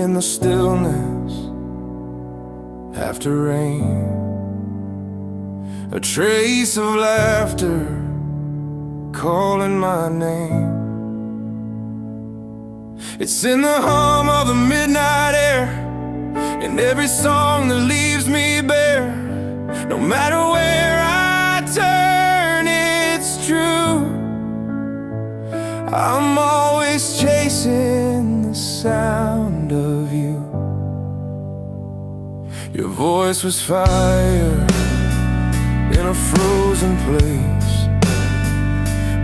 in the stillness after rain, a trace of laughter calling my name. It's in the hum of the midnight air, in every song that leaves me bare. No matter where I turn, it's true. I'm always chasing the sound of you. Your voice was fire in a frozen place,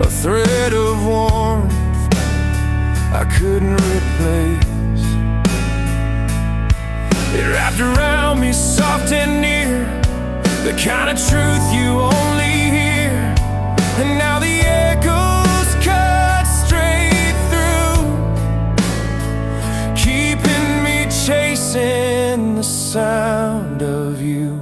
a thread of warmth I couldn't replace. It wrapped around me soft and near, the kind of truth you only hear. And now the echoes cut straight through, keeping me chasing the sound of you.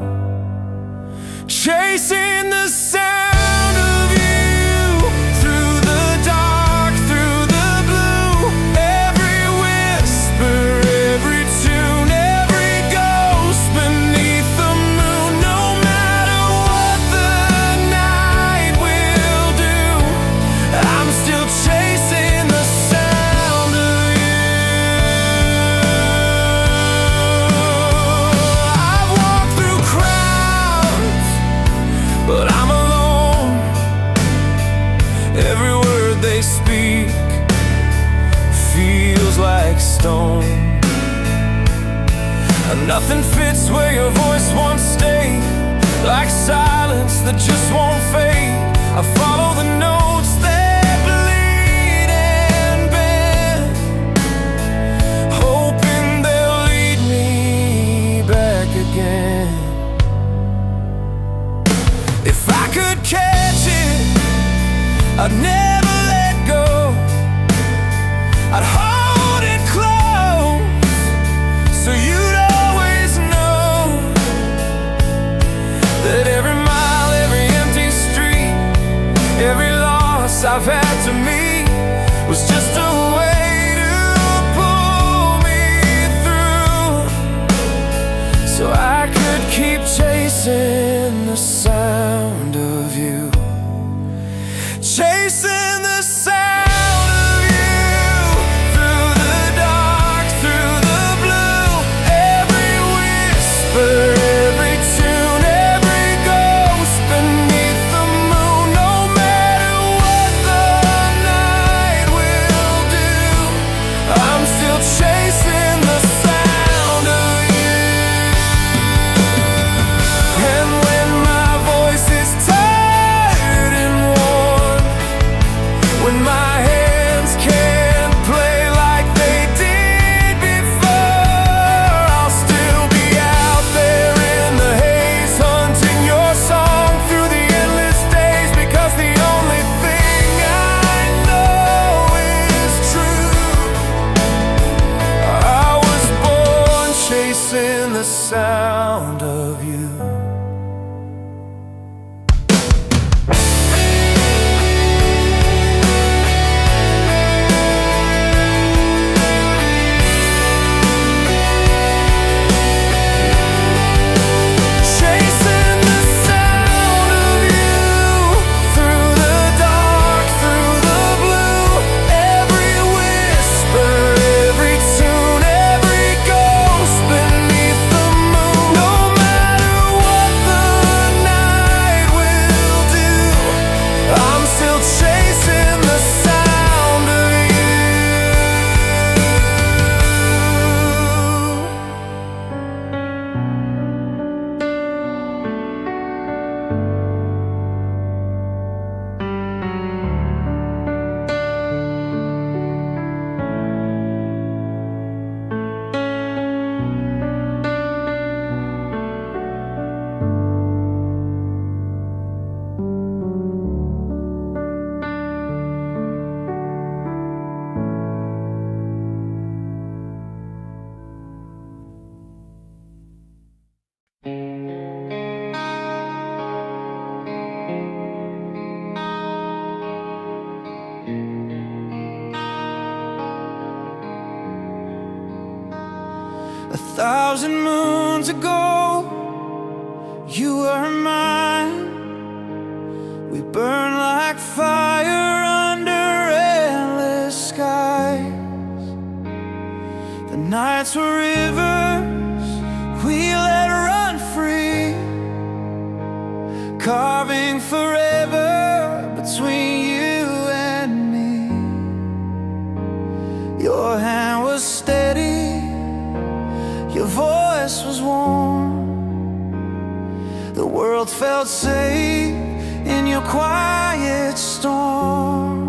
Chasing the sound of you, through the dark, through the blue. Every whisper, every tune, every ghost beneath the moon. No matter what the night will do, I'm still chasing the sound of you. I've walked through crowds, but I'm alone. Every word they speak feels like stone. And nothing fits where your voice once stayed, like silence that just won't fade. I follow the notes that bleed and bend, hoping they'll lead me back again. If I could catch it, I'd never let go. I'd hold it close, so you'd always know that every mile, every empty street, every loss I've had to meet was just a way to pull me through, so I could keep chasing the sound of you. Chasing the sound of you, through the dark, through the blue. Every whisper, every tune, every ghost beneath the moon. No matter what the night will do, I'm still chasing the sound of you. And when my voice is tired and worn, when my hands can't play like they did before, I'll still be out there in the haze, hunting your song through the endless days, because the only thing I know is true. I was born chasing the sound of you. Chasing the sound of you, through the dark, through the blue. Every whisper, every tune, every ghost beneath the moon. No matter what 1,000 moons ago, you were mine. We burn like fire under endless skies. The nights were rivers we let run free, carving forever between you and me. Your hand was steady, your voice was warm. The world felt safe in your quiet storm.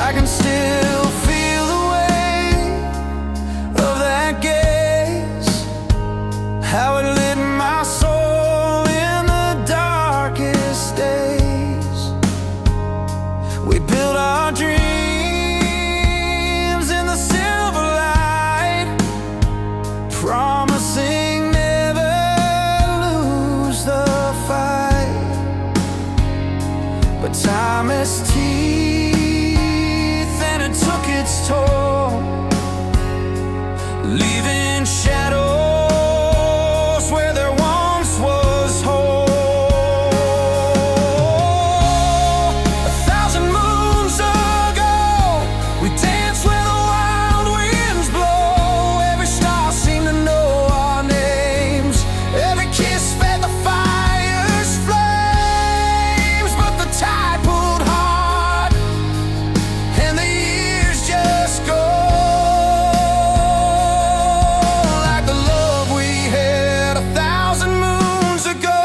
I can still feel the weight of that gaze, how it lit my soul in the darkest days. We built our dreams in the silver light, promising never lose the fight. But time is teeth and it took its toll, leaving shadows where there once was hope. 1,000 moons ago, we danced where the wild winds blow. Every star seemed to know our names, every kiss fed the fire's flames. But the tide pulled hard and the years just go, like the love we had 1,000 moons ago.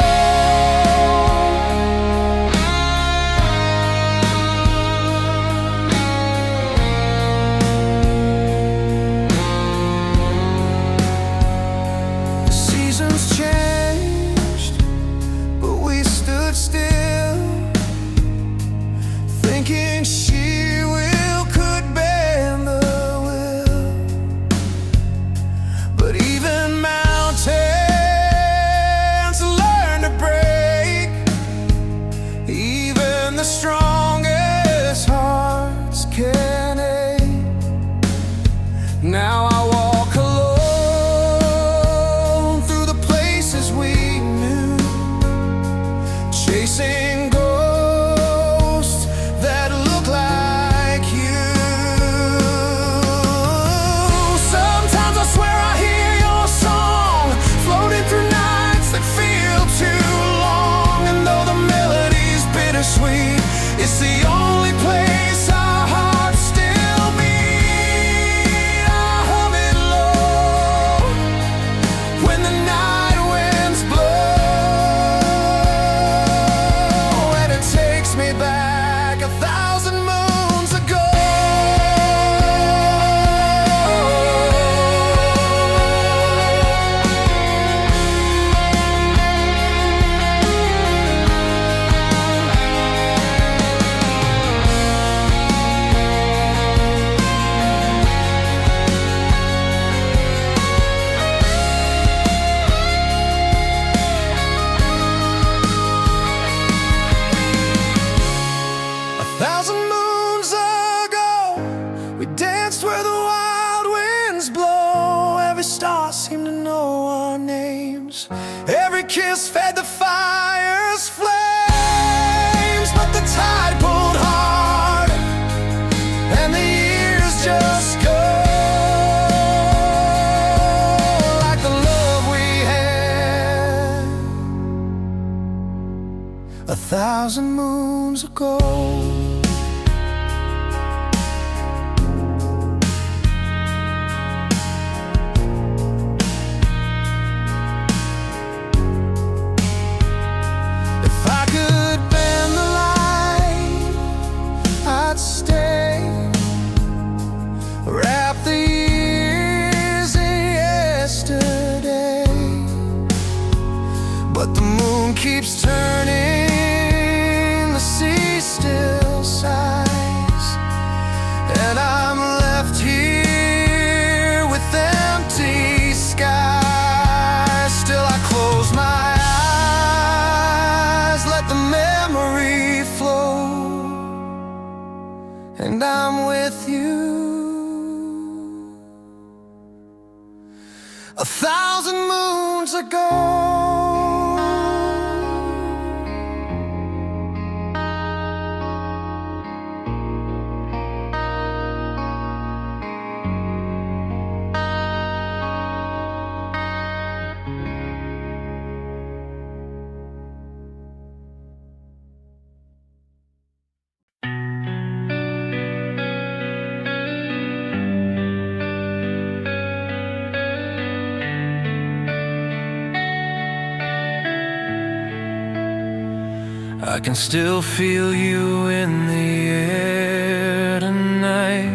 The seasons changed, but we stood still, thinking she will could bend the will. But even mountains learn to break, even the strongest hearts can ache. Now I walk alone through the places we knew, chasing ghosts that look like you. Sometimes I swear I hear your song floating through nights that feel too long. And though the melody's bittersweet, it's the only place our hearts still beat. I hum it low when the night winds blow, and it takes me back 1,000 moons ago. A 1,000 moons ago, we danced where the wild winds blow. Every star seemed to know our names, every kiss fed the fire's flames. But the tide pulled hard and the years just go, like the love we had 1,000 moons ago. If I could bend the light, I'd stay, wrap the years in yesterday. But the moon keeps turning, the sea still sighs, and I'm left here with empty skies. ago. I can still feel you in the air tonight,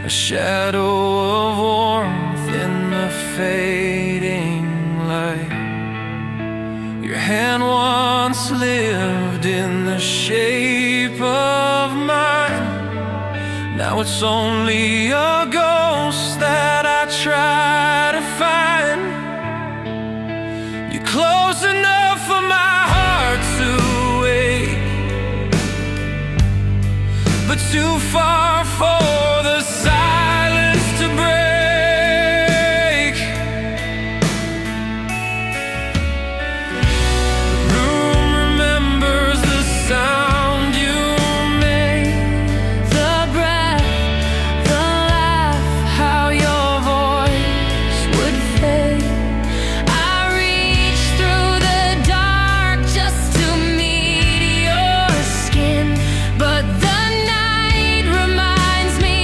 a shadow of warmth in the fading light. Your hand once lived in the shape of mine. Now it's only a ghost that I try to find. You're close enough for my heart to wake, but too far for the silence to break. The room remembers the sound you made, the breath, the laugh, how your voice would fade. I reach through the dark just to meet your skin, but the night reminds me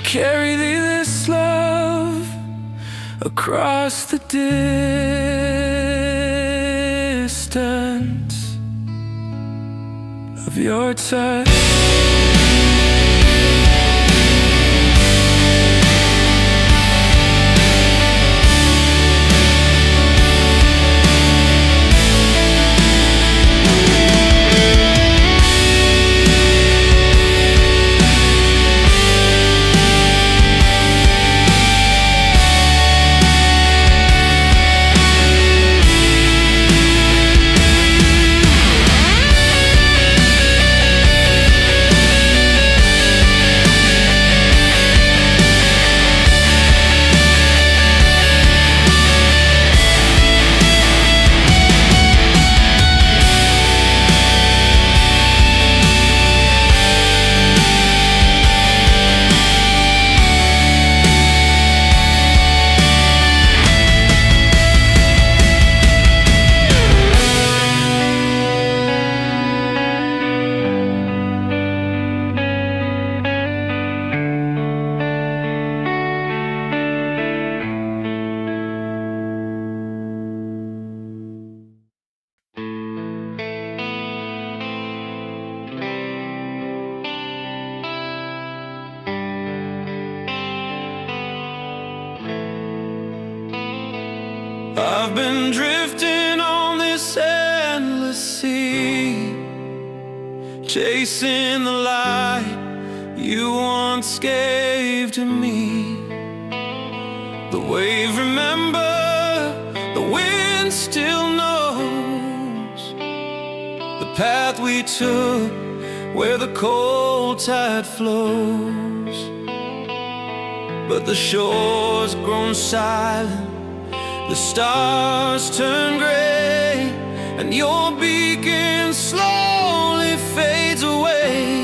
carry this love across the distance of your touch. I've been drifting on this endless sea, chasing the light you once gave to me. The wave remember, the wind still knows the path we took where the cold tide flows. But the shore's grown silent, the stars turn gray, and your beacon slowly fades away.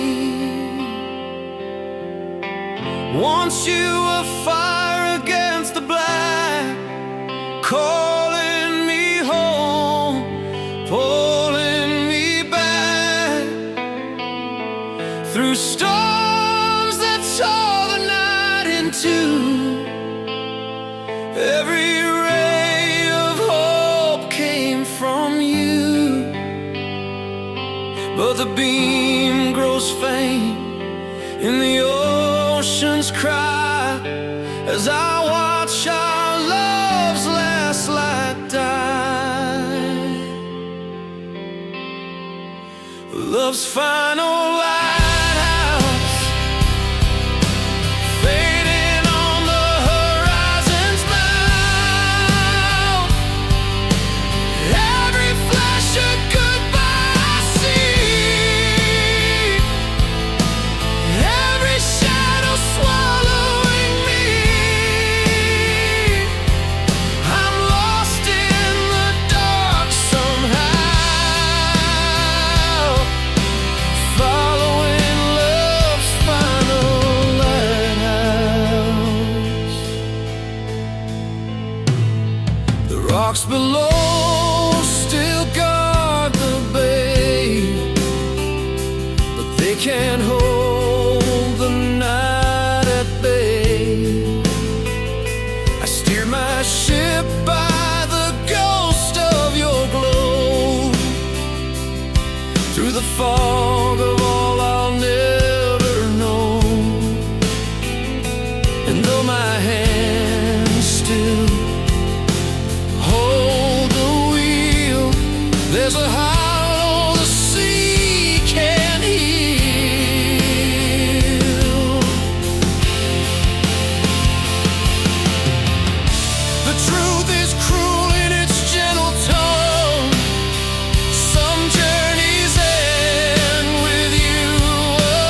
Once you were fire against the black, calling me home, pulling me back through storms that tore the night in two. Every but the beam grows faint in the ocean's cry as I watch our love's last light die. Love's final lighthouse fading on the horizon's mouth. Every flash of goodbye I see, swallowing me. I'm lost in the dark somehow, following love's final lighthouse. The rocks below still guard the bay, but they can't hold the night at bay. I steer my ship by the ghost of your glow, through the fog of all I'll never know. And though my hands still hold the wheel, there's a hollow the sea can't heal. The truth is cruel in its gentle tone. Some journeys end with you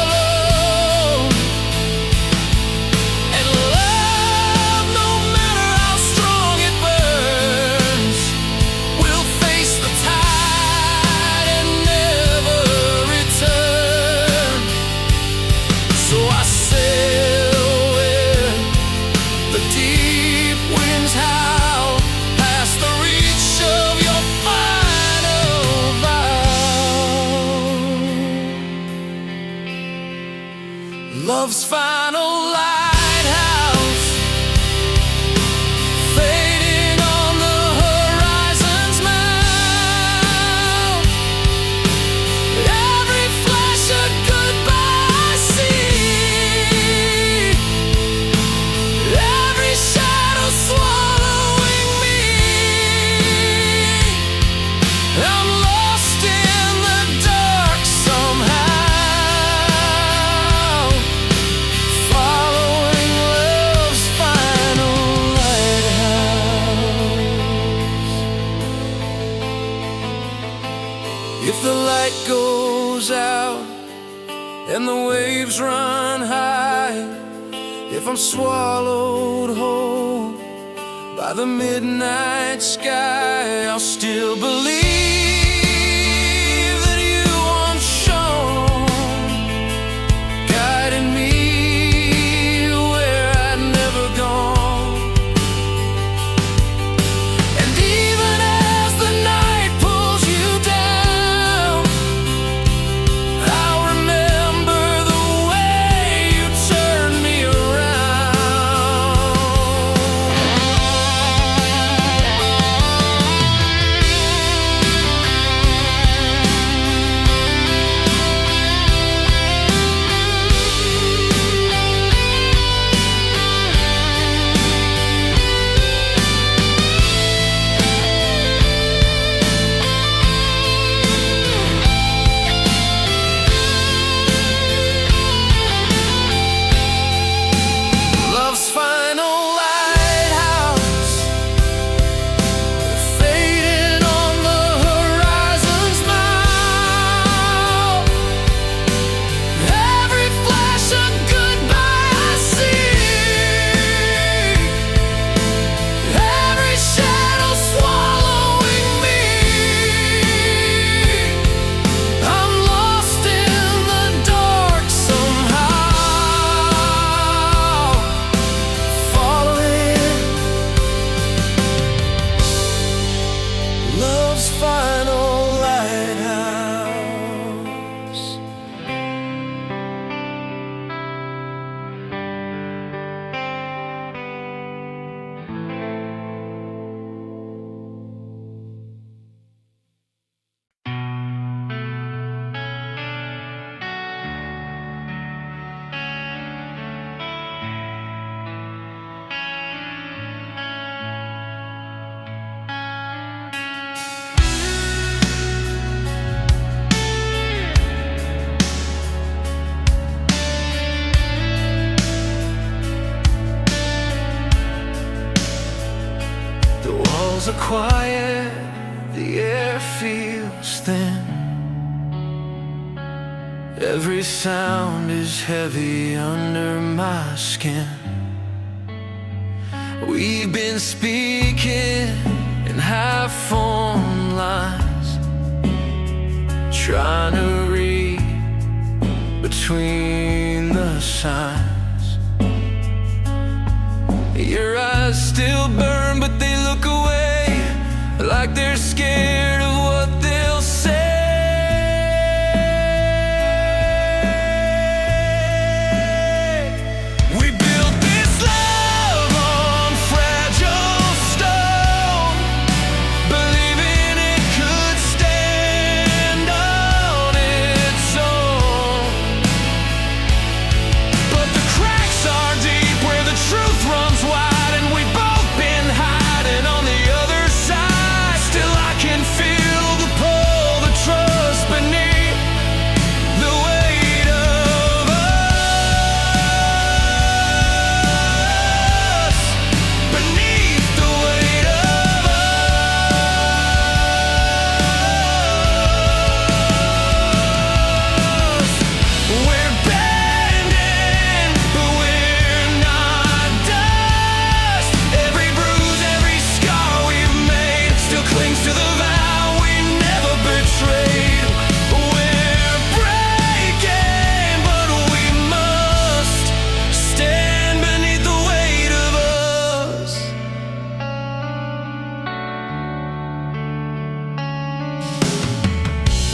alone. And love, no matter how strong it burns, will face the tide and never return. So I sail where the deep winds howl, past the reach of your final vow. Love's final light. the light goes out and the waves run high, if I'm swallowed whole by the midnight sky, I'll still believe that you once shone, guiding me where I'd never gone. And even as the night pulls you down, I'll remember the way you turned me love's final lighthouse, fading on the horizon's mouth. Every flash of goodbye I see, every shadow swallowing me. I'm lost in the dark somehow, following love's final lighthouse. The walls are quiet, the air feels thin. Every sound is heavy under my skin. We've been speaking in half-formed lines, trying to read between the signs. Your eyes still burn, but they look away, like they're scared of what they'll say. We built this love on fragile stone, believing it could stand on its own. But the cracks are deep where the truth runs wide, and we've both been hiding on the other side. Still I can feel the pull, the trust beneath the weight of us, beneath the weight of us. We're bending, but we're not dust. Every bruise, every scar we've made still clings to the vow we never betrayed. We're breaking, but we must stand beneath the weight of us.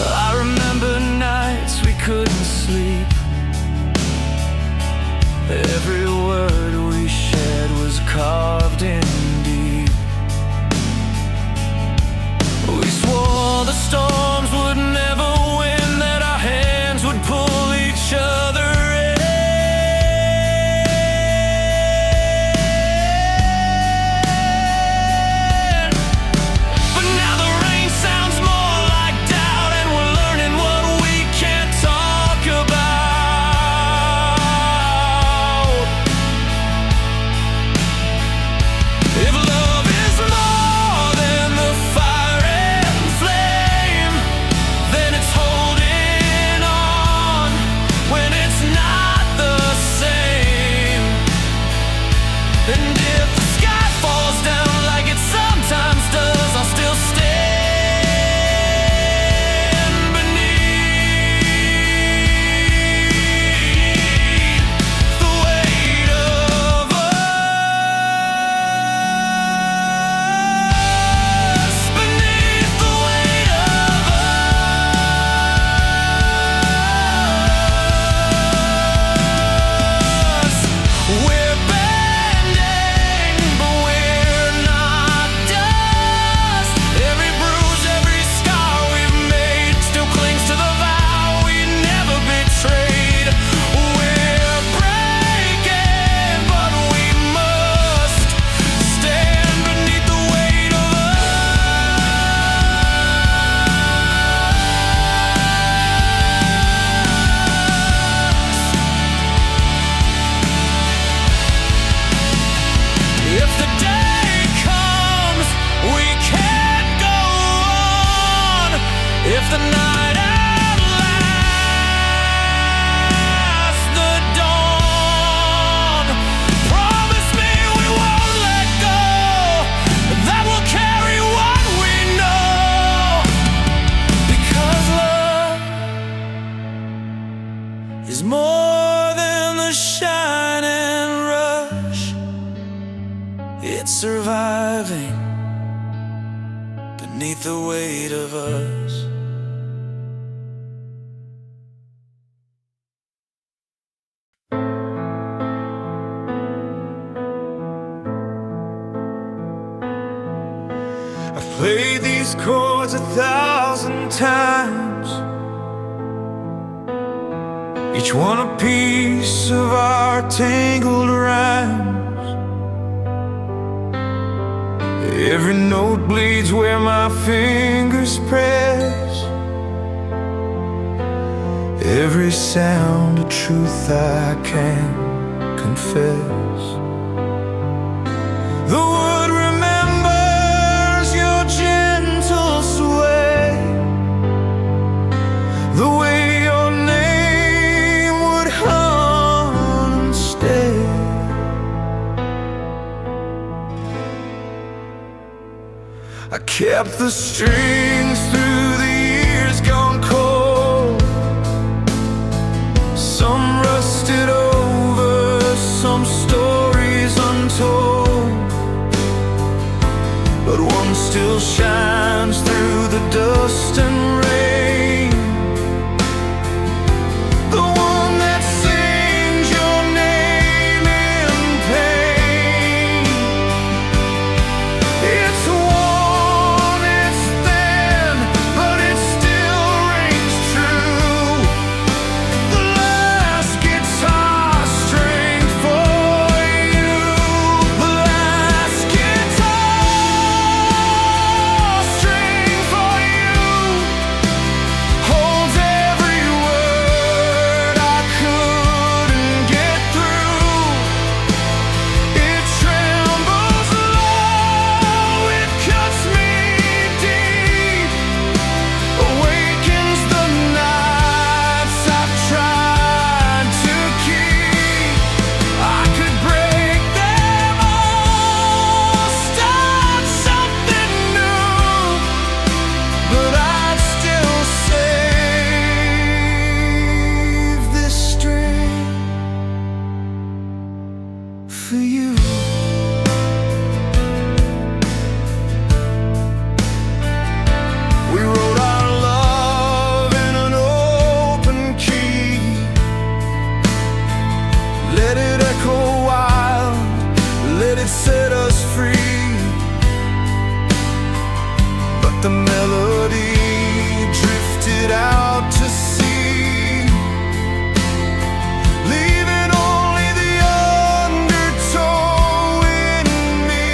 I remember nights we couldn't sleep. Every word we shared was carved in deep. We swore the storms would never win, that our hands would pull each other in. But now the rain sounds more like doubt, and we're learning what we can't talk about. beneath the weight of us. I've played these chords 1,000 times, each one a piece of our tangled rhymes. Every note bleeds where my fingers press, every sound a truth I can't confess. The wood remembers your gentle sway, the way your name would hum and stay. I kept the strings through the years gone cold, some rusted over, some stories untold, but one still shines through the dust and rain, the one that sings your name in pain. It's warm, it's thin, but it still rings true. The last guitar string for you, the last guitar string for you, holds every word I couldn't get through. It trembles low, it cuts me deep, awakens the nights I've tried to keep. I could break them all, start something new, but I'd still save this string for you. We wrote our love in an open key, let it echo wild, let it set us free. But the melody drifted out to sea, leaving only the undertow in me.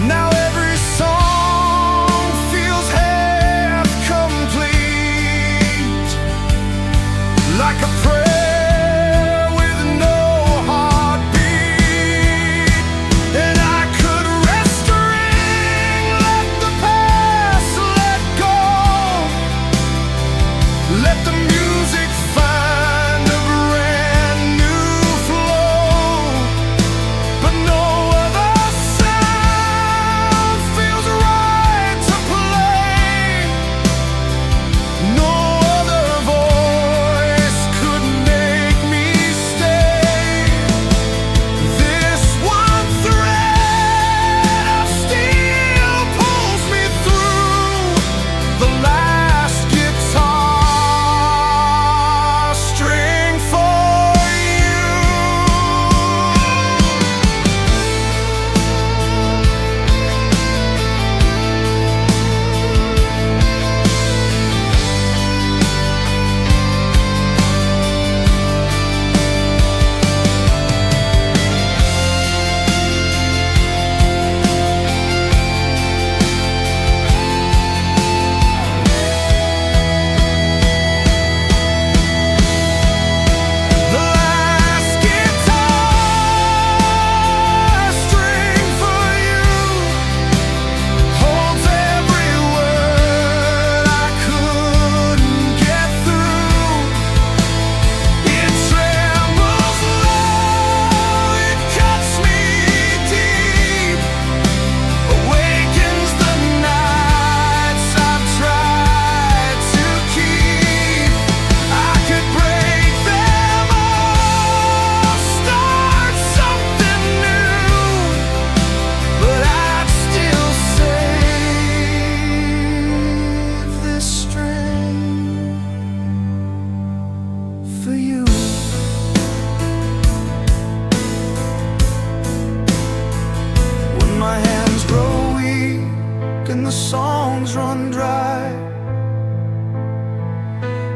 Now every song feels half complete, like a prayer with no heartbeat. And I could rest a ring, let the past let go, the songs run dry,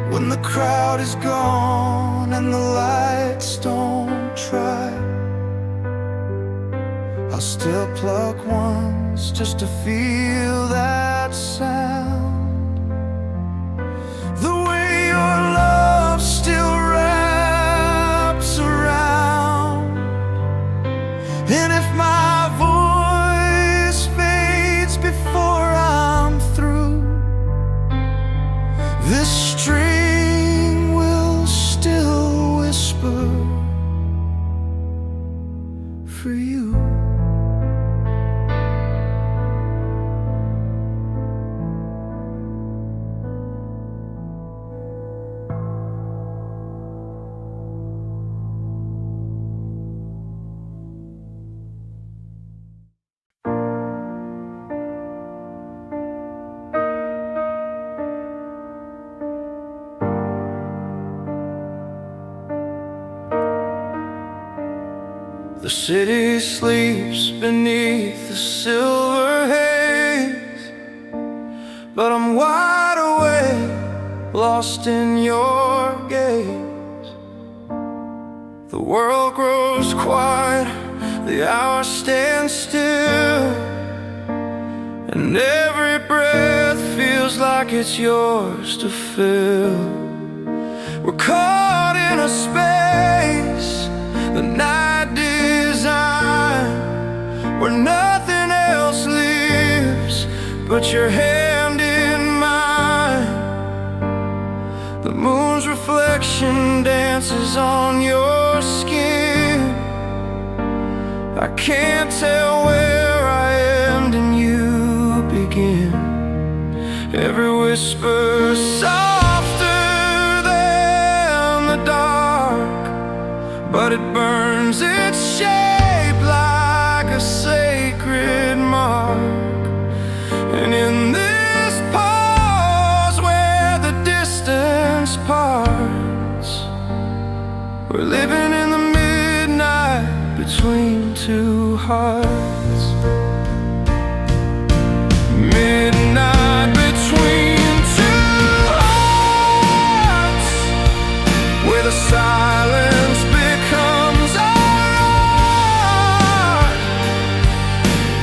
when the crowd is gone and the lights don't try, I'll still pluck once just to feel that sound. The way your love still wraps around. And if my voice fades before I'm through, this string will still whisper for you. The city sleeps beneath the silver haze, but I'm wide awake, lost in your gaze. The world grows quiet, the hours stand still, and every breath feels like it's yours to fill. We're caught in a space the night designed, where nothing else lives but your hand in mine. The moon's reflection dances on your skin. I can't tell where I end and you begin. Every whisper softer than the dark, but it burns its shape like a sacred mark. And in this pause where the distance parts, we're living in the midnight between two hearts. Midnight between two hearts, where the silence becomes our art.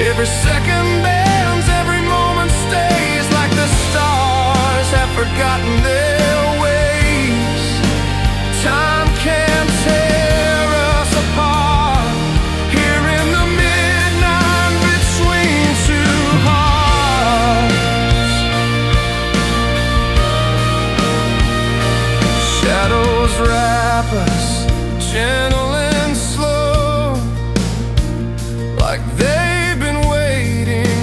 Every second bends, every moment stays, like the stars have forgotten their ways. Time can't tear us apart, here in the midnight between two hearts. Shadows wrap us, gentle and slow, like they've been waiting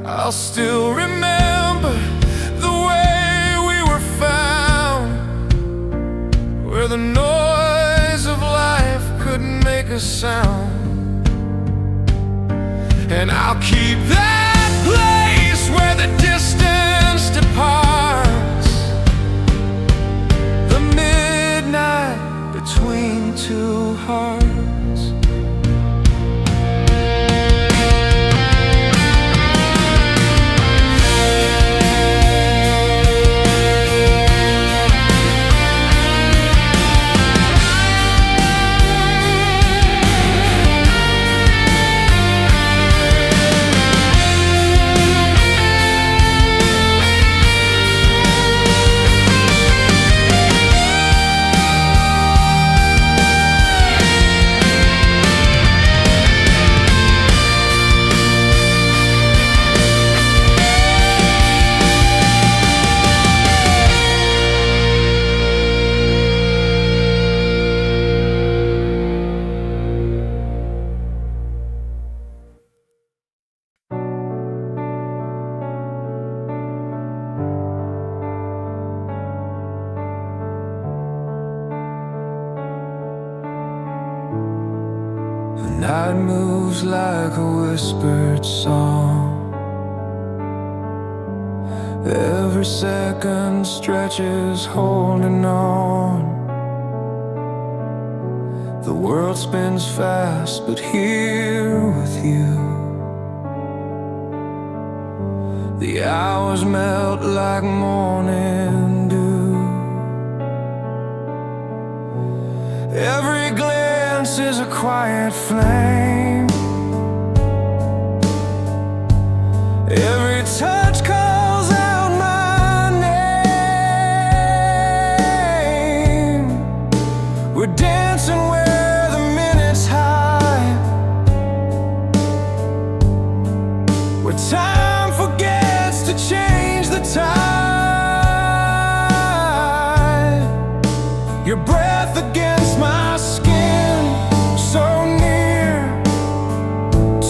I'll still remember the way we were found, where the noise of life couldn't make a sound. And I'll keep that place where the distance departs, the midnight between two hearts. The night moves like a whispered song. Every second stretches holding on. The world spins fast, but here with you, the hours melt like morning dew. Every glance is a quiet flame. Every touch calls out my name. We're dancing where the minutes hide, where time forgets to change the tide. Your breath against my skin, so near,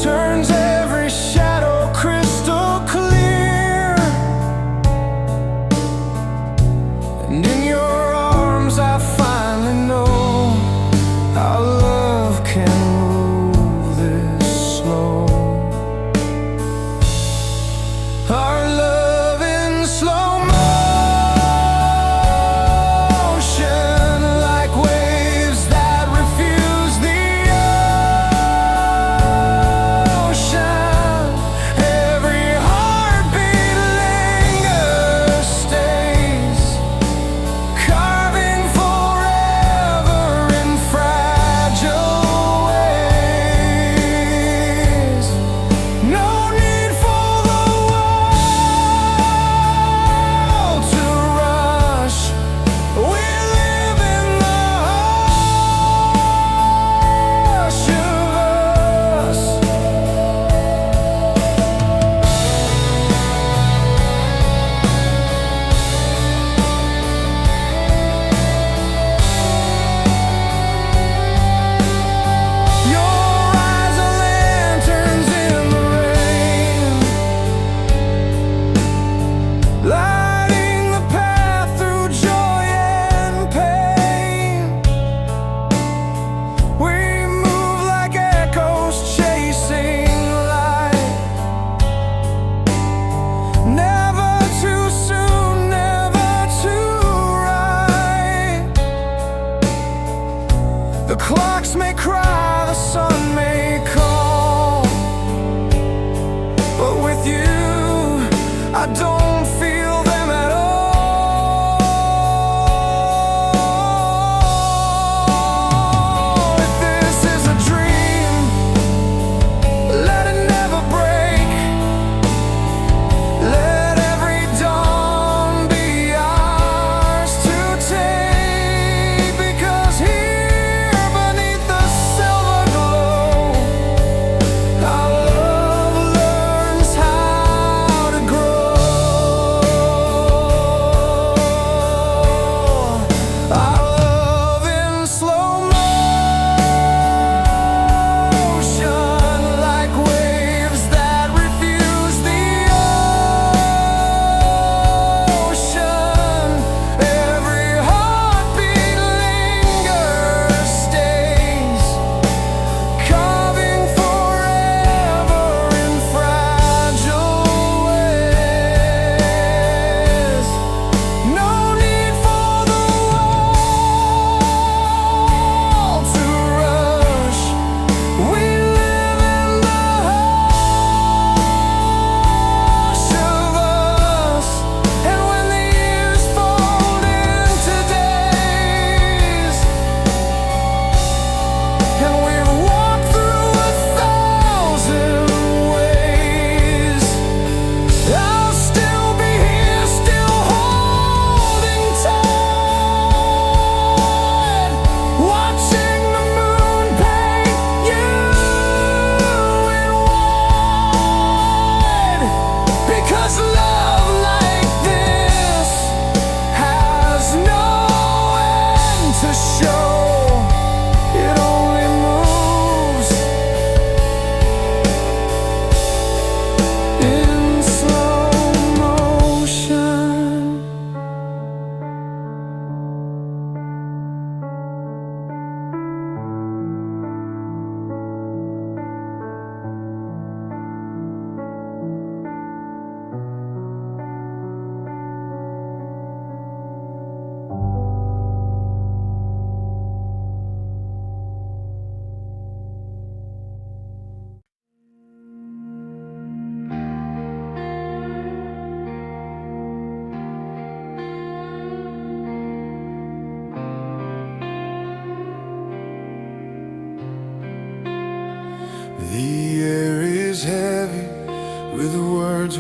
turns every shadow crystal clear. And in your arms I finally know how love can move this slow. Our love in slow motion, like waves that refuse the ocean. Every heartbeat lingers, stays, carving forever in fragile ways. No need for the world to rush. We live in the hush of us. Your eyes are lanterns in the rain, lighting the path through joy and pain. We move like echoes chasing light, never too soon, never too right. The clocks may cry, the sun may call, but with you I don't feel them at all. If this is a dream, let it never break. Let every dawn be ours to take, because here beneath the silver glow, our love learns how to grow.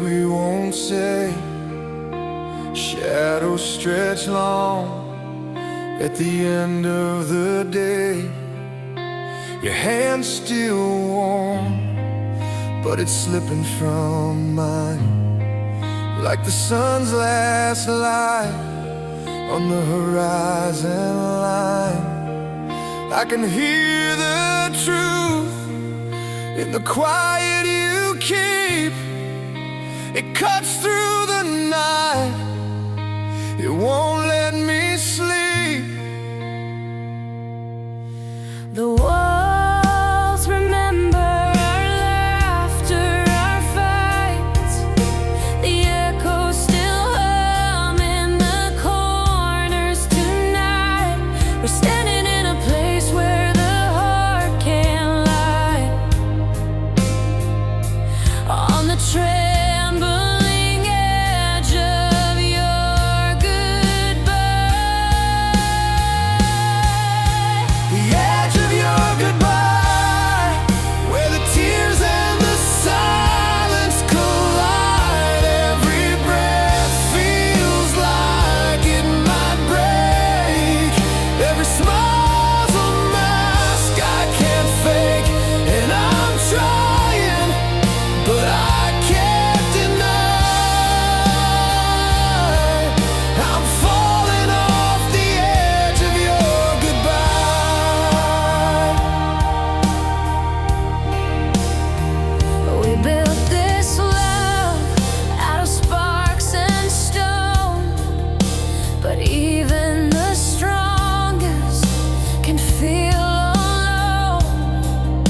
we won't say. Shadows stretch long at the end of the day. Your hand's still warm, but it's slipping from mine, like the sun's last light on the horizon line. I can hear the truth in the quiet you keep. It cuts through the night, it won't let me sleep. The walls remember our laughter, our fights. The echoes still hum in the corners tonight. We're standing in a place where the heart can't lie. On the trembling edge of your goodbye. The edge of your goodbye, where the tears and the silence collide. Every breath feels like it might break. Every smile's a mask I can't fake. And I'm trying, but I can't deny I'm falling off the edge of your goodbye. We built this love out of sparks and stone, but even the strongest can feel alone.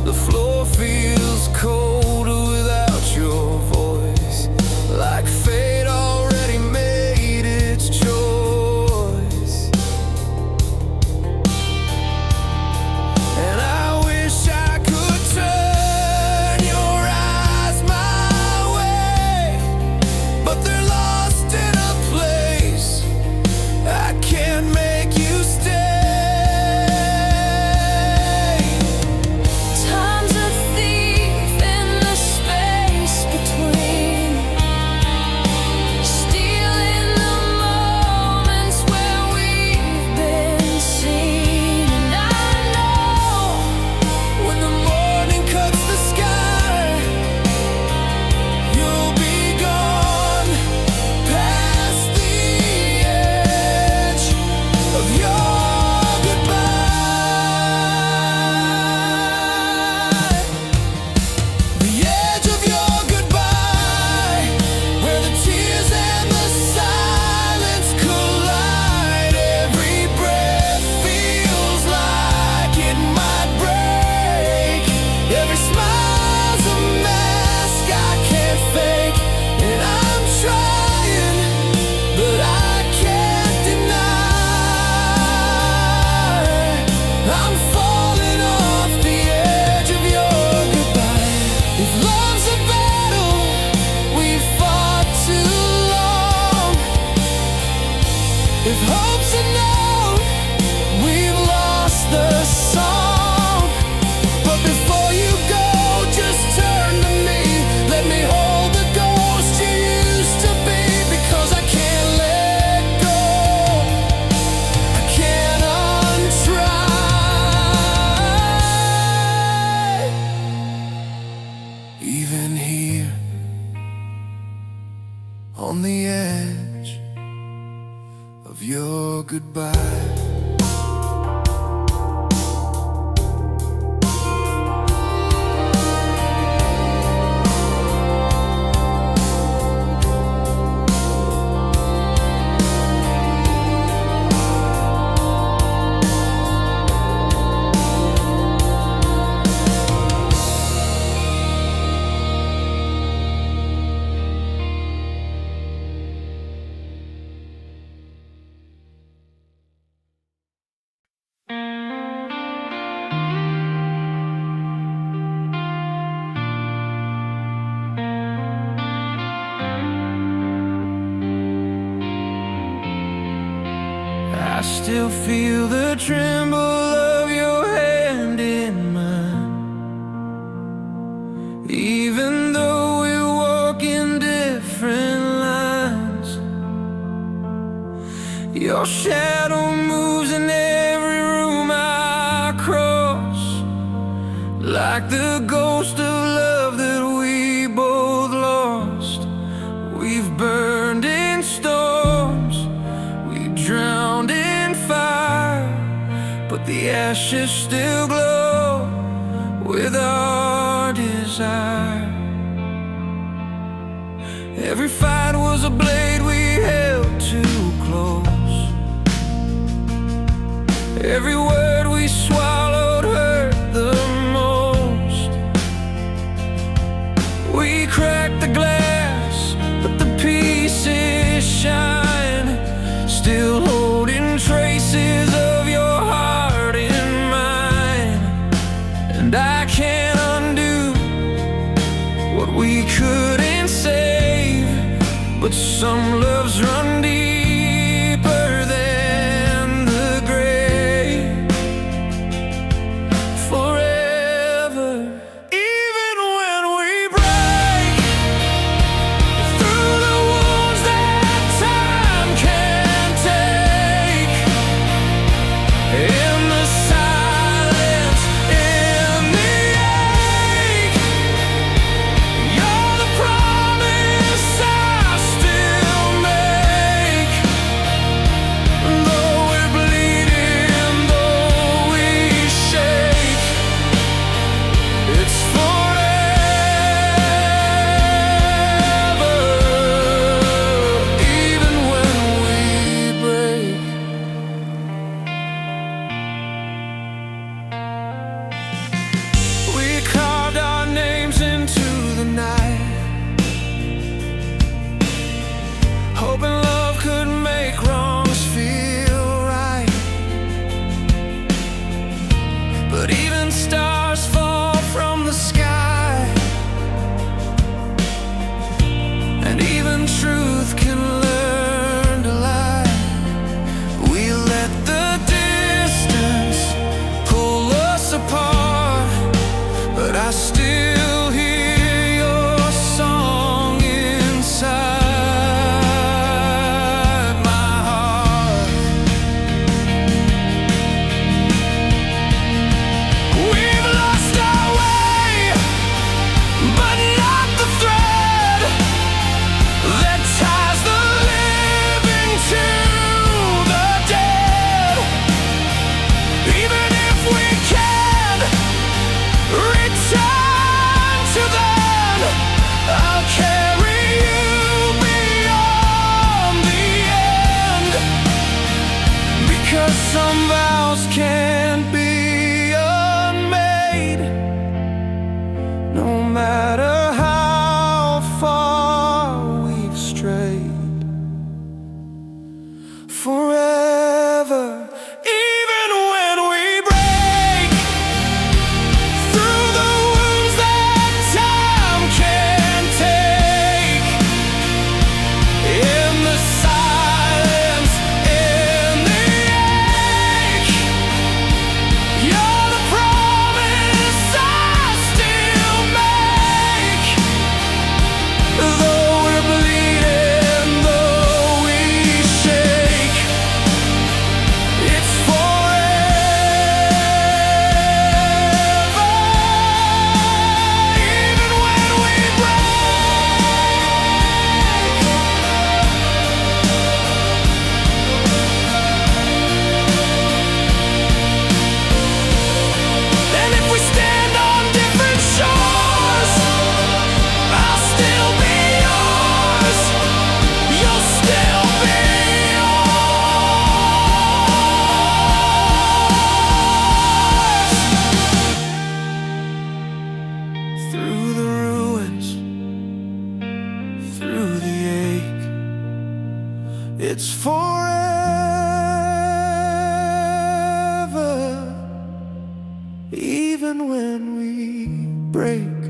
The floor feels colder without your voice, like fate already made its choice. And I wish I could turn your eyes my way, but they're lost in a place I can't make you stay. Time's a thief in the space between, stealing the moments where we've been seen. And I know When the morning cuts the sky, you'll be gone past the edge of your goodbye. The edge of your goodbye, where the tears and the silence collide. Every breath feels like it might break. Every smile's a mask I can't fake. And I'm trying, but I can't deny I'm falling off the edge of your goodbye. If love's a battle we've fought too long, if hope's a note we've lost the song. But before you go, just turn to me. Let me hold the ghost you used to be, because I can't let go. I can't untry. Even here on the edge of your goodbye. I still feel the tremble of your hand in mine, even though we're walking Your shadow moves in every room I cross, like the ghost of love that we both lost. We've burned in storms, we drowned in fire, but the ashes still glow with our desire. Every fight was a blade we held too close. Every word we swallowed hurt the most. We cracked the glass, but the pieces shine, still holding traces of your heart in mine. And I can't undo what we couldn't save, but some loves run deeper than the grave. Forever, even when we break through the wounds that time can't take. In the silence, in the ache, you're the promise I still make. Though we're bleeding, though we shake, it's forever, even when we break. We carved our names into the night, hoping love could make wrongs feel right. But even stars fall from the sky, and even truth can learn to lie. We let the distance pull us apart, but I still hear your song inside my heart. We've lost our way, but not the thread that ties the living to the dead. Even if we can return to them, I'll carry you beyond the end, because some vows can't be unmade, no matter how far we've strayed. Forever, even when we break through the wounds that time can't take. In the silence, in the ache, you're the promise I still make. Though we're bleeding, though we shake, it's forever, even when we break. And if we stand on different shores, I'll still be yours, you'll still be yours. Through the ruins, through the ache, it's forever, even when we break.